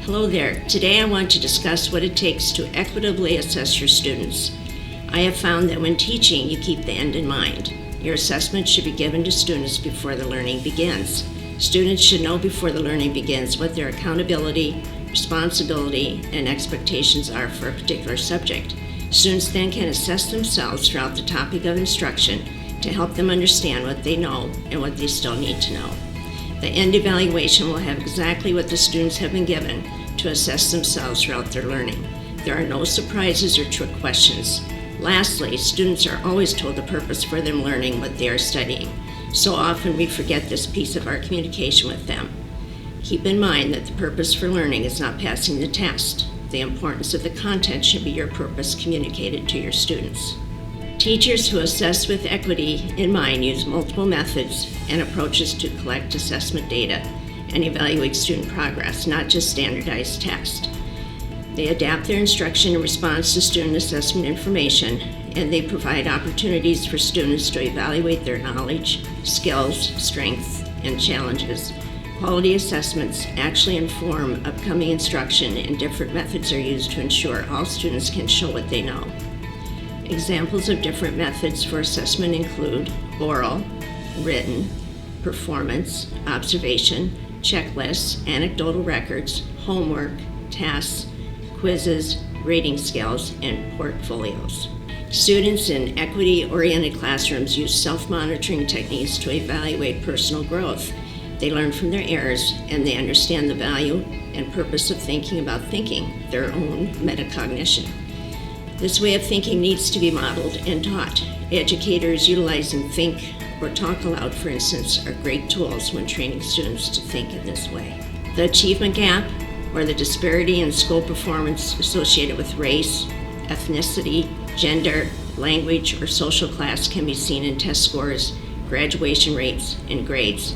Hello there. Today I want to discuss what it takes to equitably assess your students. I have found that when teaching, you keep the end in mind. Your assessment should be given to students before the learning begins. Students should know before the learning begins what their accountability, responsibility, and expectations are for a particular subject. Students then can assess themselves throughout the topic of instruction to help them understand what they know and what they still need to know. The end evaluation will have exactly what the students have been given to assess themselves throughout their learning. There are no surprises or trick questions. Lastly, students are always told the purpose for them learning what they are studying. So often we forget this piece of our communication with them. Keep in mind that the purpose for learning is not passing the test. The importance of the content should be your purpose communicated to your students. Teachers who assess with equity in mind use multiple methods and approaches to collect assessment data and evaluate student progress, not just standardized tests. They adapt their instruction in response to student assessment information, and they provide opportunities for students to evaluate their knowledge, skills, strengths, and challenges. Quality assessments actually inform upcoming instruction, and different methods are used to ensure all students can show what they know. Examples of different methods for assessment include oral, written, performance, observation, checklists, anecdotal records, homework, tasks, quizzes, rating scales, and portfolios. Students in equity-oriented classrooms use self-monitoring techniques to evaluate personal growth. They learn from their errors, and they understand the value and purpose of thinking about thinking, their own metacognition. This way of thinking needs to be modeled and taught. Educators utilizing think or talk aloud, for instance, are great tools when training students to think in this way. The achievement gap, or the disparity in school performance associated with race, ethnicity, gender, language, or social class, can be seen in test scores, graduation rates, and grades.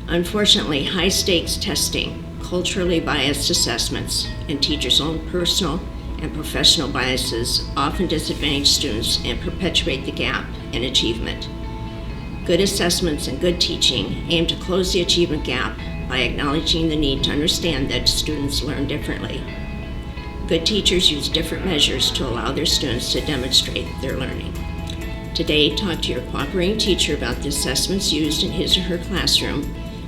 Unfortunately, high-stakes testing, culturally biased assessments, and teachers' own personal and professional biases often disadvantage students and perpetuate the gap in achievement. Good assessments and good teaching aim to close the achievement gap by acknowledging the need to understand that students learn differently. Good teachers use different measures to allow their students to demonstrate their learning. Today, talk to your cooperating teacher about the assessments used in his or her classroom,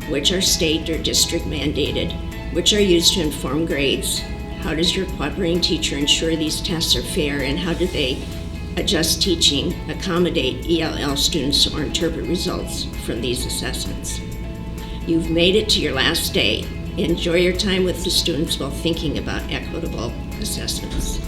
which are state or district mandated, which are used to inform grades. How does your cooperating teacher ensure these tests are fair, and how do they adjust teaching, accommodate ELL students, or interpret results from these assessments? You've made it to your last day. Enjoy your time with the students while thinking about equitable assessments.